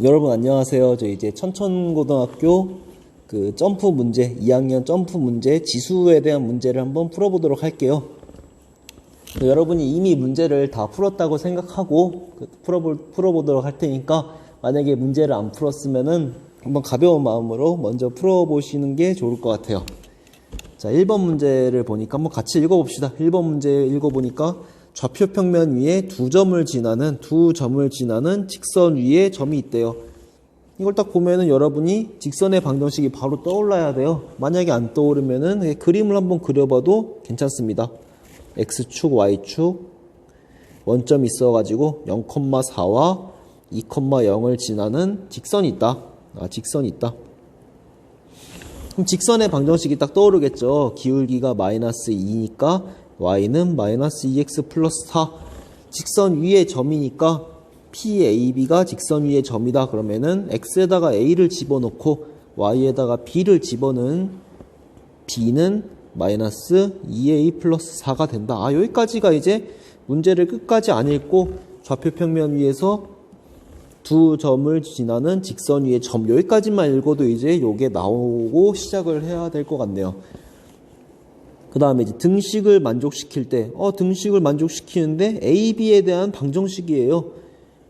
여러분 안녕하세요. 저 이제 천천고등학교 그 점프 문제, 2학년 점프 문제, 지수에 대한 문제를 한번 풀어보도록 할게요. 여러분이 이미 문제를 다 풀었다고 생각하고 풀어보도록 할 테니까, 만약에 문제를 안 풀었으면은 한번 가벼운 마음으로 먼저 풀어보시는 게 좋을 것 같아요. 자, 1번 문제를 보니까 한번 같이 읽어봅시다. 1번 문제 읽어보니까 좌표 평면 위에 두 점을 지나는 직선 위에 점이 있대요. 이걸 딱 보면은 여러분이 직선의 방정식이 바로 떠올라야 돼요. 만약에 안 떠오르면은 그림을 한번 그려봐도 괜찮습니다. X축, Y축, 원점이 있어가지고 0,4와 2,0을 지나는 직선이 있다. 직선이 있다. 그럼 직선의 방정식이 딱 떠오르겠죠. 기울기가 마이너스 2니까 y는 마이너스 2x 플러스 4. 직선 위에 점이니까 PAB가 직선 위에 점이다. 그러면은 x에다가 a를 집어넣고 y에다가 b를 집어넣은 b는 마이너스 2a 플러스 4가 된다. 여기까지가 이제 문제를 끝까지 안 읽고 좌표 평면 위에서 두 점을 지나는 직선 위의 점, 여기까지만 읽어도 이제 요게 나오고 시작을 해야 될 것 같네요. 그 다음에 이제 등식을 만족시킬 때, 등식을 만족시키는데 AB에 대한 방정식이에요.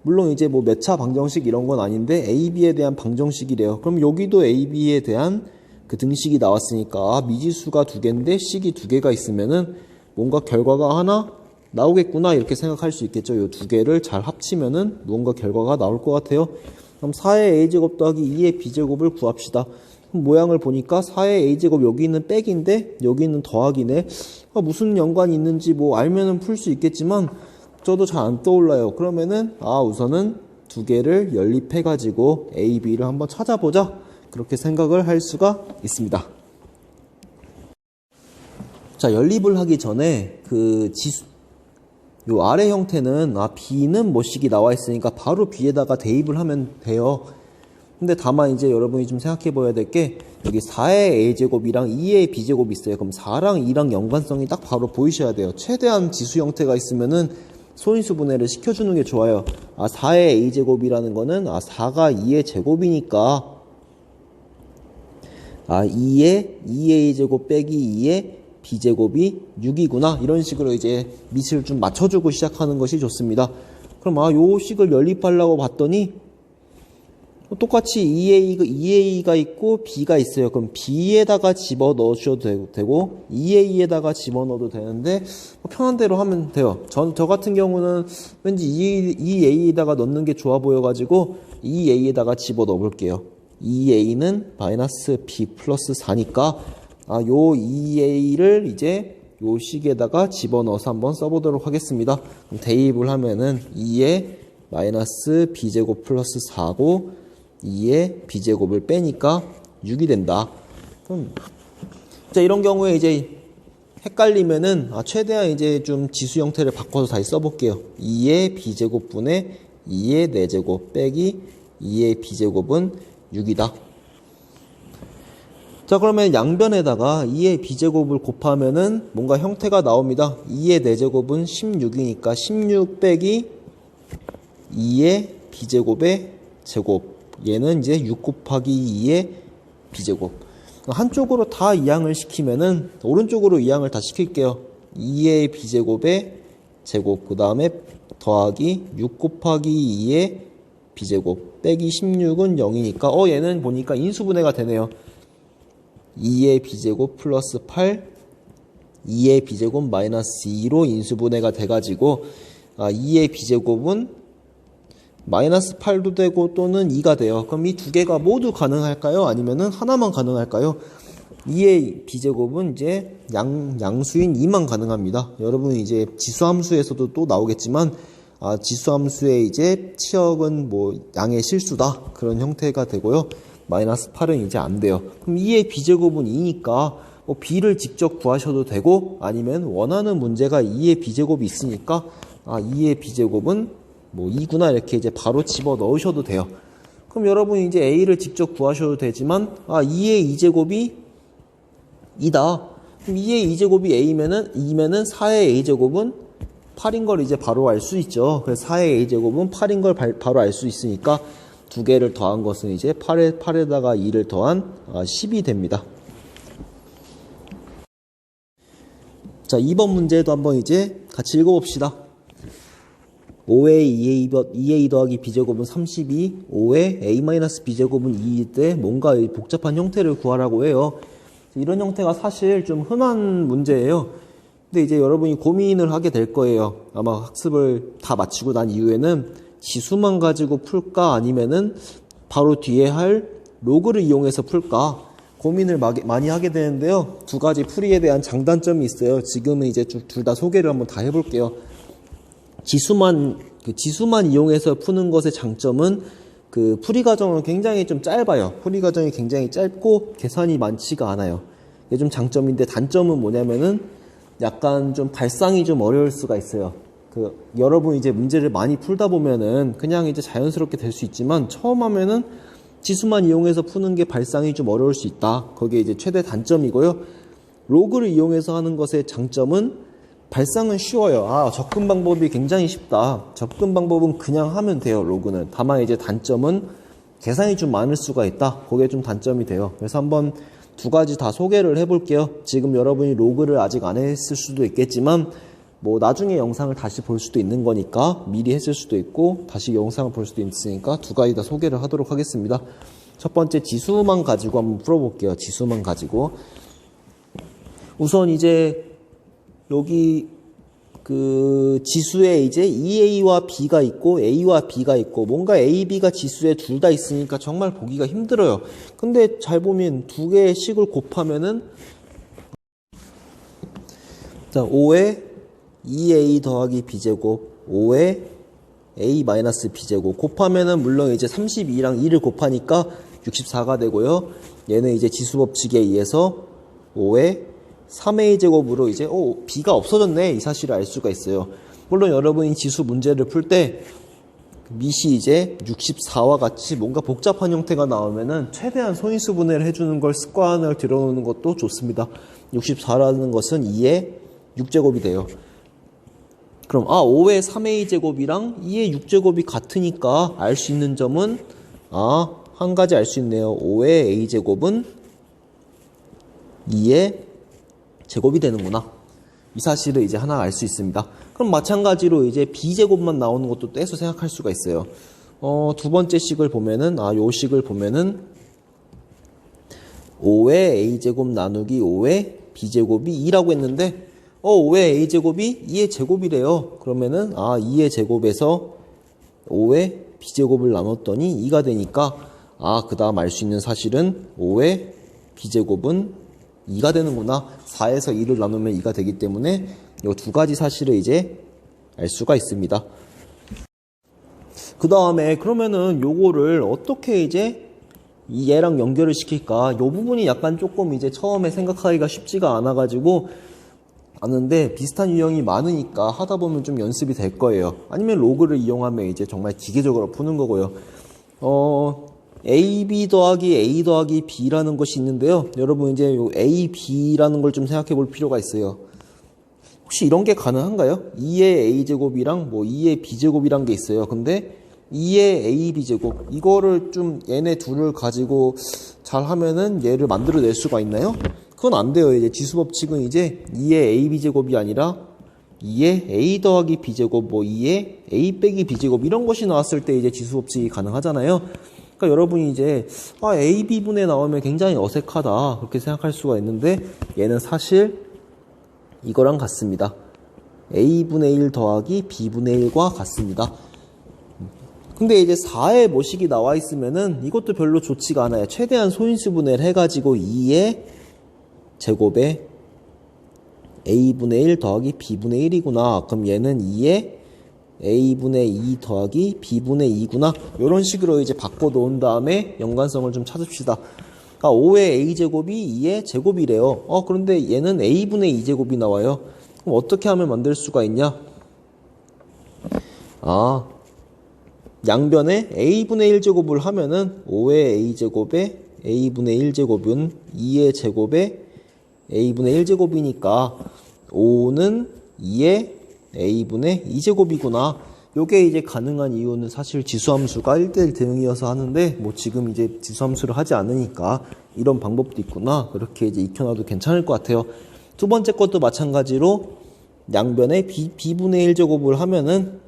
물론 이제 뭐 몇 차 방정식 이런 건 아닌데 AB에 대한 방정식이래요. 그럼 여기도 AB에 대한 그 등식이 나왔으니까 미지수가 두 개인데 식이 두 개가 있으면은 뭔가 결과가 하나 나오겠구나, 이렇게 생각할 수 있겠죠. 이 두 개를 잘 합치면은 무언가 결과가 나올 것 같아요. 그럼 4의 a제곱 더하기 2의 b제곱을 구합시다. 모양을 보니까 4의 a제곱 여기 있는 백인데 여기 있는 더하기네. 무슨 연관이 있는지 뭐 알면은 풀 수 있겠지만 저도 잘 안 떠올라요. 그러면은 우선은 두 개를 연립해 가지고 a, b를 한번 찾아보자, 그렇게 생각을 할 수가 있습니다. 자, 연립을 하기 전에 그 지수, 요 아래 형태는 b는 뭐식이 나와 있으니까 바로 b에다가 대입을 하면 돼요. 근데 다만 이제 여러분이 좀 생각해 봐야 될 게, 여기 4의 a제곱이랑 2의 b제곱이 있어요. 그럼 4랑 2랑 연관성이 딱 바로 보이셔야 돼요. 최대한 지수 형태가 있으면은 소인수 분해를 시켜주는 게 좋아요. 4의 a제곱이라는 거는 4가 2의 제곱이니까 2의 제곱 빼기 2의 b제곱이 6이구나, 이런 식으로 이제 밑을 좀 맞춰주고 시작하는 것이 좋습니다. 그럼 요 식을 연립하려고 봤더니 똑같이 2a가 있고 b가 있어요. 그럼 b에다가 집어넣으셔도 되고 2a에다가 집어넣어도 되는데 편한 대로 하면 돼요. 저 같은 경우는 왠지 2a에다가 넣는 게 좋아 보여가지고 2a에다가 집어넣어 볼게요. 2a는 마이너스 b 플러스 4니까 요 2a를 이제 요 식에다가 집어넣어서 한번 써보도록 하겠습니다. 그럼 대입을 하면은 2의 마이너스 b제곱 플러스 4고 2의 b제곱을 빼니까 6이 된다. 자, 이런 경우에 이제 헷갈리면은 최대한 이제 좀 지수 형태를 바꿔서 다시 써볼게요. 2의 b제곱분의 2의 4제곱 빼기 2의 b제곱은 6이다. 자, 그러면 양변에다가 2의 b제곱을 곱하면은 뭔가 형태가 나옵니다. 2의 4제곱은 16이니까 16 빼기 2의 b제곱의 제곱, 얘는 이제 6 곱하기 2의 b제곱. 한쪽으로 다 이항을 시키면은 오른쪽으로 이항을 다 시킬게요. 2의 b제곱의 제곱, 그 다음에 더하기 6 곱하기 2의 b제곱 빼기 16은 0이니까 얘는 보니까 인수분해가 되네요. 2의 b제곱 플러스 8, 2의 b제곱 마이너스 2로 인수분해가 돼가지고 2의 b제곱은 마이너스 8도 되고 또는 2가 돼요. 그럼 이 두 개가 모두 가능할까요? 아니면은 하나만 가능할까요? 2의 b제곱은 이제 양수인 2만 가능합니다. 여러분 이제 지수함수에서도 또 나오겠지만 지수함수의 이제 치역은 뭐 양의 실수다, 그런 형태가 되고요. 마이너스 8은 이제 안 돼요. 그럼 2의 b제곱은 2니까 b를 직접 구하셔도 되고, 아니면 원하는 문제가 2의 b제곱이 있으니까 2의 b제곱은 뭐 2구나, 이렇게 이제 바로 집어 넣으셔도 돼요. 그럼 여러분이 이제 a를 직접 구하셔도 되지만 2의 2제곱이 2다. 그럼 2의 2제곱이 a면은 2면은 4의 a제곱은 8인 걸 이제 바로 알 수 있죠. 그래서 4의 a제곱은 8인 걸 바로 알 수 있으니까 두 개를 더한 것은 이제 8에다가 2를 더한 10이 됩니다. 자, 2번 문제도 한번 이제 같이 읽어봅시다. 5의 2a 더하기 b제곱은 32, 5의 a-b제곱은 2일 때 뭔가 복잡한 형태를 구하라고 해요. 이런 형태가 사실 좀 흔한 문제예요. 근데 이제 여러분이 고민을 하게 될 거예요. 아마 학습을 다 마치고 난 이후에는 지수만 가지고 풀까 아니면은 바로 뒤에 할 로그를 이용해서 풀까 고민을 많이 하게 되는데요. 두 가지 풀이에 대한 장단점이 있어요. 지금은 이제 둘 다 소개를 한번 다 해볼게요. 지수만 이용해서 푸는 것의 장점은 그 풀이 과정은 굉장히 좀 짧아요. 풀이 과정이 굉장히 짧고 계산이 많지가 않아요. 이게 좀 장점인데 단점은 뭐냐면은 약간 좀 발상이 좀 어려울 수가 있어요. 여러분 이제 문제를 많이 풀다 보면은 그냥 이제 자연스럽게 될 수 있지만 처음 하면은 지수만 이용해서 푸는 게 발상이 좀 어려울 수 있다. 그게 이제 최대 단점이고요. 로그를 이용해서 하는 것의 장점은 발상은 쉬워요. 접근 방법이 굉장히 쉽다. 접근 방법은 그냥 하면 돼요, 로그는. 다만 이제 단점은 계산이 좀 많을 수가 있다. 그게 좀 단점이 돼요. 그래서 한번 두 가지 다 소개를 해볼게요. 지금 여러분이 로그를 아직 안 했을 수도 있겠지만 뭐 나중에 영상을 다시 볼 수도 있는 거니까 미리 했을 수도 있고 다시 영상을 볼 수도 있으니까 두 가지 다 소개를 하도록 하겠습니다. 첫 번째 지수만 가지고 한번 풀어볼게요. 지수만 가지고. 우선 이제 여기 그 지수에 이제 2a와 b가 있고 a와 b가 있고 뭔가 a, b가 지수에 둘 다 있으니까 정말 보기가 힘들어요. 근데 잘 보면 두 개의 식을 곱하면은 자, 5에 2a 더하기 b제곱 5에 a-b제곱 곱하면은 물론 이제 32랑 2를 곱하니까 64가 되고요. 얘는 이제 지수 법칙에 의해서 5에 3a 제곱으로 이제 b가 없어졌네 이 사실을 알 수가 있어요. 물론 여러분이 지수 문제를 풀 때 밑이 이제 64와 같이 뭔가 복잡한 형태가 나오면은 최대한 소인수 분해를 해주는 걸 습관을 들여놓는 것도 좋습니다. 64라는 것은 2의 6제곱이 돼요. 그럼 5의 3a 제곱이랑 2의 6제곱이 같으니까 알 수 있는 점은 한 가지 알 수 있네요. 5의 a 제곱은 2의 제곱이 되는구나. 이 사실을 이제 하나 알 수 있습니다. 그럼 마찬가지로 이제 b제곱만 나오는 것도 떼서 생각할 수가 있어요. 두 번째 식을 보면은 요 식을 보면은 5의 a제곱 나누기 5의 b제곱이 2라고 했는데 5의 a제곱이 2의 제곱이래요. 그러면은 2의 제곱에서 5의 b제곱을 나눴더니 2가 되니까 그 다음 알 수 있는 사실은 5의 b제곱은 2가 되는구나. 4에서 2를 나누면 2가 되기 때문에 이 두 가지 사실을 이제 알 수가 있습니다. 그 다음에 그러면은 요거를 어떻게 이제 얘랑 연결을 시킬까? 요 부분이 약간 조금 이제 처음에 생각하기가 쉽지가 않아가지고 아는데 비슷한 유형이 많으니까 하다 보면 좀 연습이 될 거예요. 아니면 로그를 이용하면 이제 정말 기계적으로 푸는 거고요. AB 더하기 A 더하기 B라는 것이 있는데요. 여러분 이제 요 A, B라는 걸 좀 생각해 볼 필요가 있어요. 혹시 이런 게 가능한가요? 2의 A제곱이랑 2의 B제곱이란 게 있어요. 근데 2의 A, B제곱 이거를 좀 얘네 둘을 가지고 잘 하면은 얘를 만들어낼 수가 있나요? 그건 안 돼요. 이제 지수 법칙은 이제 2의 A, B제곱이 아니라 2의 A 더하기 B제곱 2의 A 빼기 B제곱 이런 것이 나왔을 때 이제 지수 법칙이 가능하잖아요. 그러니까 여러분이 이제 A, B분에 나오면 굉장히 어색하다 그렇게 생각할 수가 있는데 얘는 사실 이거랑 같습니다. A분의 1 더하기 B분의 1과 같습니다. 근데 이제 4의 모식이 나와 있으면은 이것도 별로 좋지가 않아요. 최대한 소인수 분해를 해가지고 2의 제곱에 A분의 1 더하기 B분의 1이구나. 그럼 얘는 2의 A분의 2 더하기 B분의 2구나. 이런 식으로 이제 바꿔 놓은 다음에 연관성을 좀 찾읍시다. 그러니까 5의 A제곱이 2의 제곱이래요. 그런데 얘는 A분의 2제곱이 나와요. 그럼 어떻게 하면 만들 수가 있냐? 양변에 A분의 1제곱을 하면은 5의 A제곱에 A분의 1제곱은 2의 제곱에 A분의 1제곱이니까 5는 2의 A분의 2제곱이구나. 요게 이제 가능한 이유는 사실 지수함수가 1대1 대응이어서 하는데, 뭐 지금 이제 지수함수를 하지 않으니까 이런 방법도 있구나, 그렇게 이제 익혀놔도 괜찮을 것 같아요. 두 번째 것도 마찬가지로 양변에 b분의 1제곱을 하면은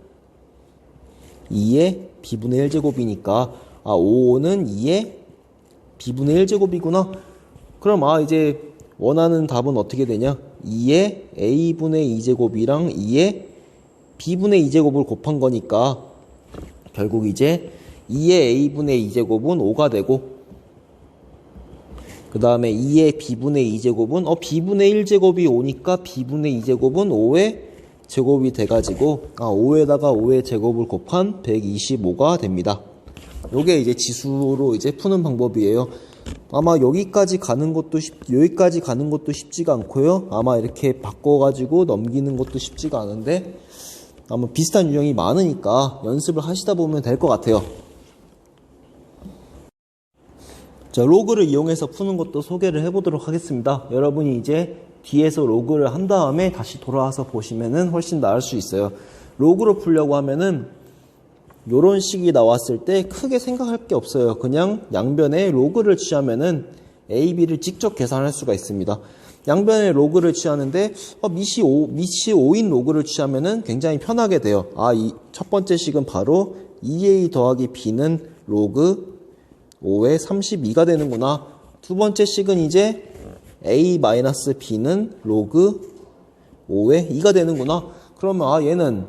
2의 b분의 1제곱이니까 5는 2의 b분의 1제곱이구나. 그럼 이제 원하는 답은 어떻게 되냐? 2의 a분의 2제곱이랑 2의 b분의 2제곱을 곱한 거니까 결국 이제 2의 a분의 2제곱은 5가 되고, 그 다음에 2의 b분의 2제곱은 b분의 1제곱이 5니까 b분의 2제곱은 5의 제곱이 돼가지고 5에다가 5의 제곱을 곱한 125가 됩니다. 요게 이제 지수로 이제 푸는 방법이에요. 아마 여기까지 가는 것도 쉽지가 않고요. 아마 이렇게 바꿔가지고 넘기는 것도 쉽지가 않은데, 아마 비슷한 유형이 많으니까 연습을 하시다 보면 될 것 같아요. 자, 로그를 이용해서 푸는 것도 소개를 해보도록 하겠습니다. 여러분이 이제 뒤에서 로그를 한 다음에 다시 돌아와서 보시면은 훨씬 나을 수 있어요. 로그로 풀려고 하면은 요런 식이 나왔을 때 크게 생각할 게 없어요. 그냥 양변에 로그를 취하면은 A, B를 직접 계산할 수가 있습니다. 양변에 로그를 취하는데 밑이 5인 로그를 취하면은 굉장히 편하게 돼요. 이 첫 번째 식은 바로 2A 더하기 B는 로그 5의 32가 되는구나. 두 번째 식은 이제 A-B는 로그 5의 2가 되는구나. 그러면 얘는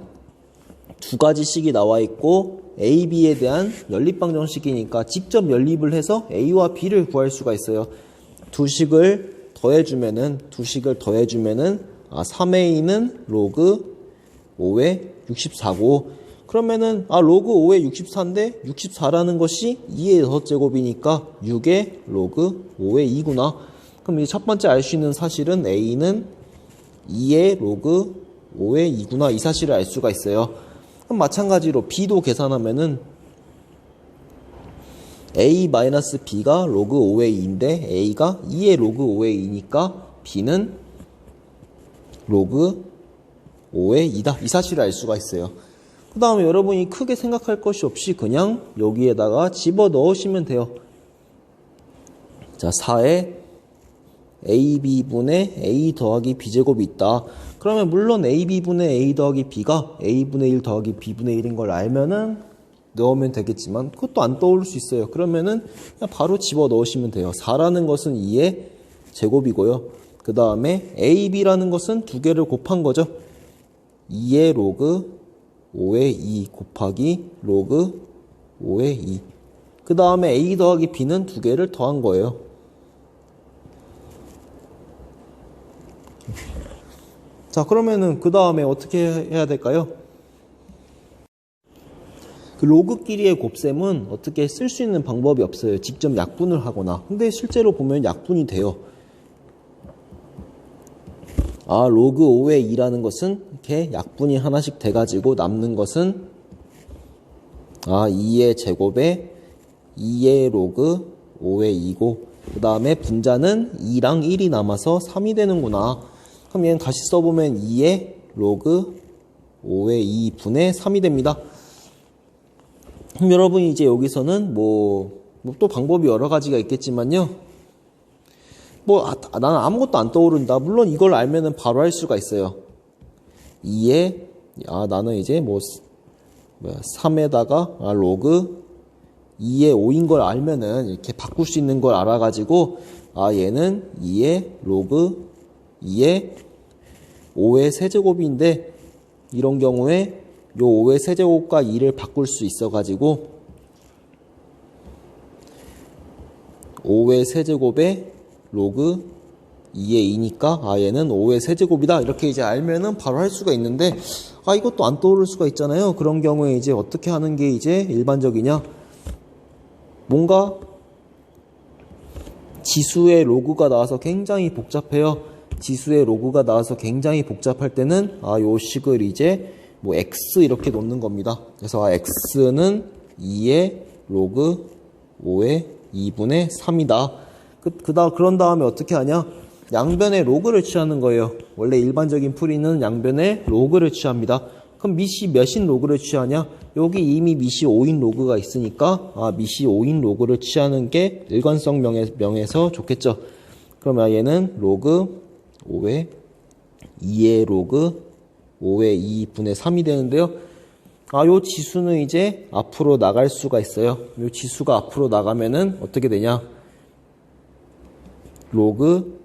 두 가지 식이 나와 있고 A, B에 대한 연립방정식이니까 직접 연립을 해서 A와 B를 구할 수가 있어요. 두 식을 더해주면은 3A는 로그 5의 64고, 그러면은 로그 5의 64인데 64라는 것이 2의 6제곱이니까 6의 로그 5의 2구나. 그럼 이제 첫 번째 알 수 있는 사실은 A는 2의 로그 5의 2구나, 이 사실을 알 수가 있어요. 그럼 마찬가지로 B도 계산하면은 A-B가 로그 5의 2인데 A가 2의 로그 5의 2니까 B는 로그 5의 2다, 이 사실을 알 수가 있어요. 그 다음에 여러분이 크게 생각할 것이 없이 그냥 여기에다가 집어 넣으시면 돼요. 자, 4에 AB분의 A 더하기 B제곱이 있다. 그러면 물론 AB분의 A 더하기 B가 A분의 1 더하기 B분의 1인 걸 알면은 넣으면 되겠지만 그것도 안 떠오를 수 있어요. 그러면은 그냥 바로 집어 넣으시면 돼요. 4라는 것은 2의 제곱이고요. 그 다음에 AB라는 것은 두 개를 곱한 거죠. 2의 로그 5의 2 곱하기 로그 5의 2. 그 다음에 A 더하기 B는 두 개를 더한 거예요. 자, 그러면은 그 다음에 어떻게 해야 될까요? 그 로그끼리의 곱셈은 어떻게 쓸 수 있는 방법이 없어요. 직접 약분을 하거나. 근데 실제로 보면 약분이 돼요. 로그 5의 2라는 것은 이렇게 약분이 하나씩 돼가지고 남는 것은 2의 제곱에 2의 로그 5의 2고, 그 다음에 분자는 2랑 1이 남아서 3이 되는구나. 그럼 얘는 다시 써보면 2의 로그 5의 2분의 3이 됩니다. 그럼 여러분이 이제 여기서는 또 방법이 여러 가지가 있겠지만요. 나는 아무것도 안 떠오른다. 물론 이걸 알면은 바로 할 수가 있어요. 2에, 나는 이제 3에다가 로그 2의 5인 걸 알면은 이렇게 바꿀 수 있는 걸 알아가지고, 얘는 2의 로그 2의 5의 세제곱인데, 이런 경우에 요 5의 세제곱과 2를 바꿀 수 있어가지고, 5의 세제곱에 로그 2의 2니까 얘는 5의 세제곱이다, 이렇게 이제 알면은 바로 할 수가 있는데, 이것도 안 떠오를 수가 있잖아요. 그런 경우에 이제 어떻게 하는 게 이제 일반적이냐, 뭔가 지수의 로그가 나와서 굉장히 복잡해요. 지수의 로그가 나와서 굉장히 복잡할 때는 요 식을 이제 x 이렇게 놓는 겁니다. 그래서 x는 2의 로그 5의 2분의 3이다. 그런 다음에 어떻게 하냐? 양변에 로그를 취하는 거예요. 원래 일반적인 풀이는 양변에 로그를 취합니다. 그럼 밑이 몇인 로그를 취하냐? 여기 이미 밑이 5인 로그가 있으니까 밑이 5인 로그를 취하는 게 일관성 명에서 좋겠죠. 그러면 얘는 로그 5의 2의 로그 5의 2분의 3이 되는데요. 요 지수는 이제 앞으로 나갈 수가 있어요. 요 지수가 앞으로 나가면은 어떻게 되냐? 로그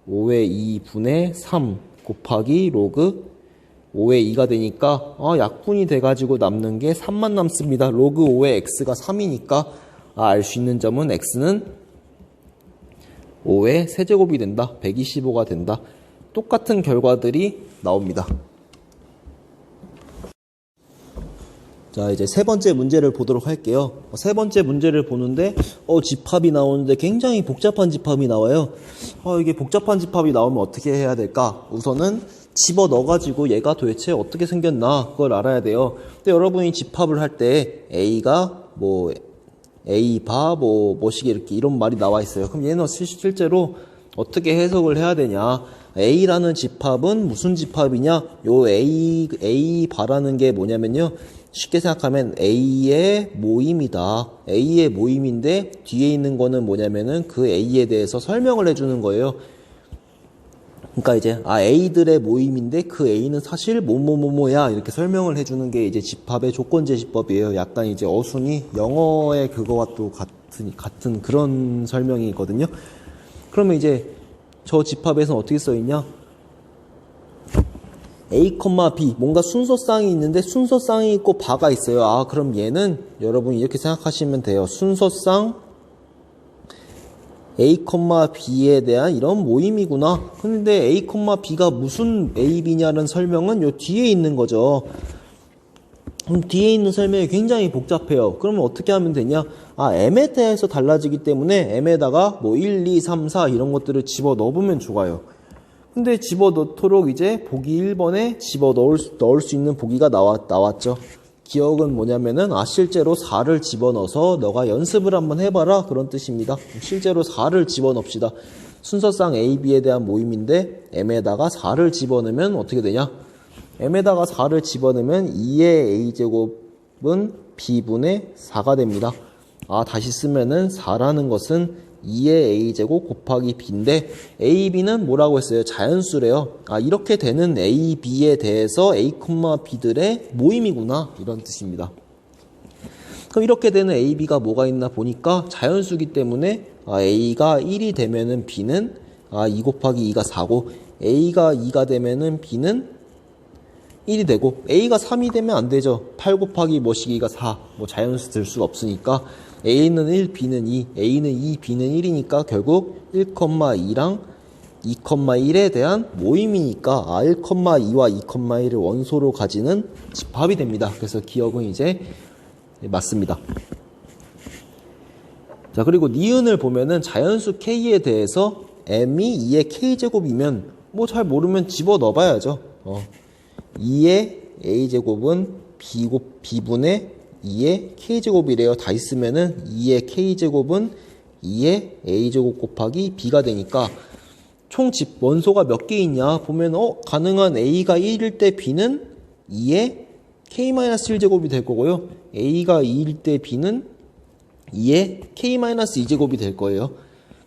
5의 2분의 3 곱하기 로그 5의 2가 되니까 약분이 돼가지고 남는 게 3만 남습니다. 로그 5의 x가 3이니까 알 수 있는 점은 x는 5의 세제곱이 된다. 125가 된다. 똑같은 결과들이 나옵니다. 자, 이제 세 번째 문제를 보도록 할게요. 세 번째 문제를 보는데 집합이 나오는데 굉장히 복잡한 집합이 나와요. 이게 복잡한 집합이 나오면 어떻게 해야 될까? 우선은 집어 넣어가지고 얘가 도대체 어떻게 생겼나 그걸 알아야 돼요. 근데 여러분이 집합을 할 때 A가 뭐 A 바 뭐시기 이렇게 이런 말이 나와 있어요. 그럼 얘는 실제로 어떻게 해석을 해야 되냐? A라는 집합은 무슨 집합이냐? 요 A 바라는 게 뭐냐면요. 쉽게 생각하면 A의 모임이다. A의 모임인데 뒤에 있는 거는 뭐냐면은 그 A에 대해서 설명을 해주는 거예요. 그러니까 이제 A들의 모임인데 그 A는 사실 뭐뭐뭐뭐야 이렇게 설명을 해주는 게 이제 집합의 조건제시법이에요. 약간 이제 어순이 영어의 그거와 또 같은 그런 설명이거든요. 그러면 이제 저 집합에서는 어떻게 써 있냐? A, B 뭔가 순서쌍이 있는데 순서쌍이 있고 바가 있어요. 그럼 얘는 여러분이 이렇게 생각하시면 돼요. 순서쌍 A, B에 대한 이런 모임이구나. 근데 A, B가 무슨 A, B냐는 설명은 요 뒤에 있는 거죠. 그럼 뒤에 있는 설명이 굉장히 복잡해요. 그러면 어떻게 하면 되냐? M에 대해서 달라지기 때문에 M에다가 뭐 1, 2, 3, 4 이런 것들을 집어 넣어보면 좋아요. 근데 집어 넣도록 이제 보기 1번에 집어 넣을 수 있는 보기가 나왔죠. 기억은 뭐냐면은 실제로 4를 집어넣어서 너가 연습을 한번 해봐라 그런 뜻입니다. 실제로 4를 집어넣읍시다. 순서상 A, B에 대한 모임인데 M에다가 4를 집어넣으면 어떻게 되냐? M에다가 4를 집어넣으면 2의 A제곱은 B분의 4가 됩니다. 다시 쓰면은 4라는 것은 2의 A제곱 곱하기 B인데 A, B는 뭐라고 했어요? 자연수래요. 이렇게 되는 A, B에 대해서 A, B들의 모임이구나 이런 뜻입니다. 그럼 이렇게 되는 A, B가 뭐가 있나 보니까 자연수기 때문에 A가 1이 되면은 B는 2 곱하기 2가 4고 A가 2가 되면은 B는 1이 되고 A가 3이 되면 안 되죠. 8 곱하기 뭐시기가 4 자연수 들 수가 없으니까 A는 1, B는 2, A는 2, B는 1이니까 결국 1,2랑 2,1에 대한 모임이니까 1,2와 2,1을 원소로 가지는 집합이 됩니다. 그래서 기억은 이제 맞습니다. 자, 그리고 니은을 보면은 자연수 K에 대해서 M이 2의 K제곱이면 잘 모르면 집어 넣어봐야죠. 2의 A제곱은 B분의 2의 K제곱이래요. 다 있으면은 2의 K제곱은 2의 A제곱 곱하기 B가 되니까 총 원소가 몇 개 있냐 보면 가능한 A가 1일 때 B는 2의 K-1제곱이 될 거고요. A가 2일 때 B는 2의 K-2제곱이 될 거예요.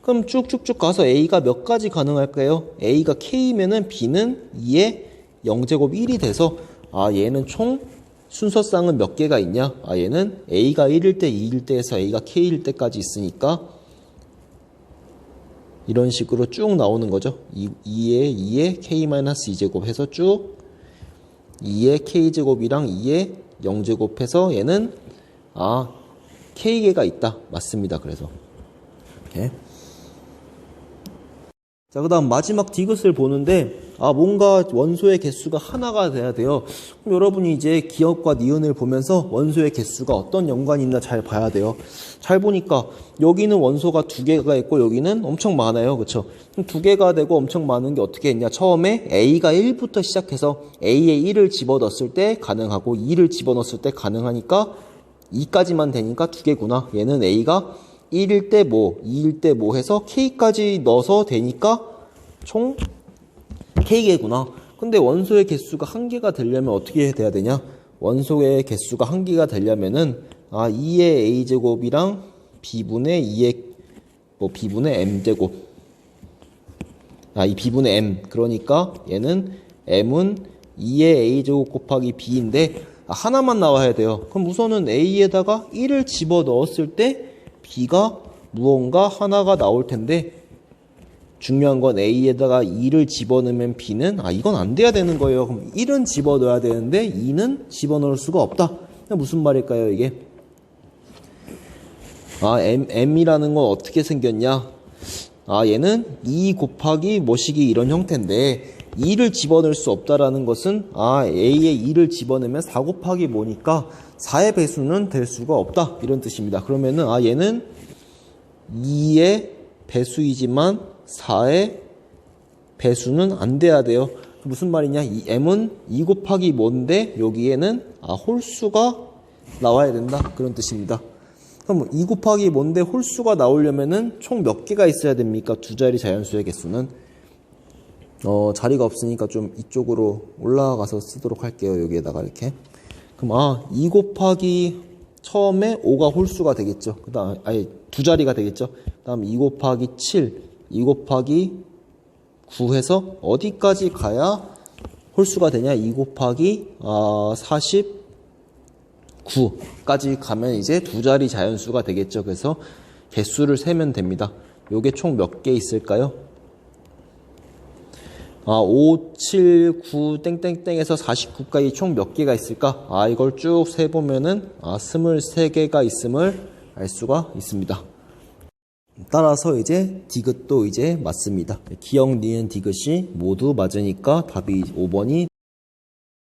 그럼 쭉쭉쭉 가서 A가 몇 가지 가능할까요? A가 K면은 B는 2의 0제곱 1이 돼서 얘는 총 순서쌍은 몇 개가 있냐? 얘는 A가 1일 때, 2일 때에서 A가 K일 때까지 있으니까 이런 식으로 쭉 나오는 거죠. 2의 K-2제곱 해서 쭉 2의 K제곱이랑 2의 0제곱 해서 얘는 K개가 있다. 맞습니다. 그래서 이렇게. 자, 그 다음 마지막 디귿을 보는데 뭔가 원소의 개수가 하나가 돼야 돼요. 그럼 여러분이 이제 기억과 니은을 보면서 원소의 개수가 어떤 연관이 있나 잘 봐야 돼요. 잘 보니까 여기는 원소가 2개가 있고 여기는 엄청 많아요. 그쵸? 그럼 2개가 되고 엄청 많은 게 어떻게 했냐? 처음에 A가 1부터 시작해서 A에 1을 집어넣었을 때 가능하고 2를 집어넣었을 때 가능하니까 2까지만 되니까 2개구나. 얘는 A가 1일 때 2일 때 해서 K까지 넣어서 되니까 총 K개구나. 근데 원소의 개수가 1개가 되려면 어떻게 돼야 되냐? 원소의 개수가 1개가 되려면은 2의 a제곱이랑 b분의 2의 b분의 m제곱. 이 b분의 m. 그러니까 얘는 m은 2의 a제곱 곱하기 b인데 하나만 나와야 돼요. 그럼 우선은 a에다가 1을 집어 넣었을 때 b가 무언가 하나가 나올 텐데 중요한 건 a에다가 2를 집어넣으면 b는 이건 안 돼야 되는 거예요. 그럼 1은 집어넣어야 되는데 2는 집어넣을 수가 없다. 무슨 말일까요 이게? m이라는 건 어떻게 생겼냐? 얘는 2 곱하기 뭐시기 이런 형태인데 2를 집어넣을 수 없다라는 것은 a에 2를 집어넣으면 4 곱하기 뭐니까 4의 배수는 될 수가 없다 이런 뜻입니다. 그러면은 얘는 2의 배수이지만 4의 배수는 안 돼야 돼요. 무슨 말이냐? 이 m은 2 곱하기 뭔데 여기에는 홀수가 나와야 된다 그런 뜻입니다. 그럼 2 곱하기 뭔데 홀수가 나오려면은 총 몇 개가 있어야 됩니까? 두 자리 자연수의 개수는 자리가 없으니까 좀 이쪽으로 올라가서 쓰도록 할게요. 여기에다가 이렇게. 그럼 2 곱하기 처음에 5가 홀수가 되겠죠. 그다음 두 자리가 되겠죠. 그다음 2 곱하기 7, 2 곱하기 9 해서 어디까지 가야 홀수가 되냐? 2 곱하기 49까지 가면 이제 두 자리 자연수가 되겠죠. 그래서 개수를 세면 됩니다. 요게 총 몇 개 있을까요? 5, 7, 9, 땡땡땡에서 49까지 총 몇 개가 있을까? 이걸 쭉 세보면은 23개가 있음을 알 수가 있습니다. 따라서 이제 디귿도 이제 맞습니다. 기억, 니은, 디귿이 모두 맞으니까 답이 5번이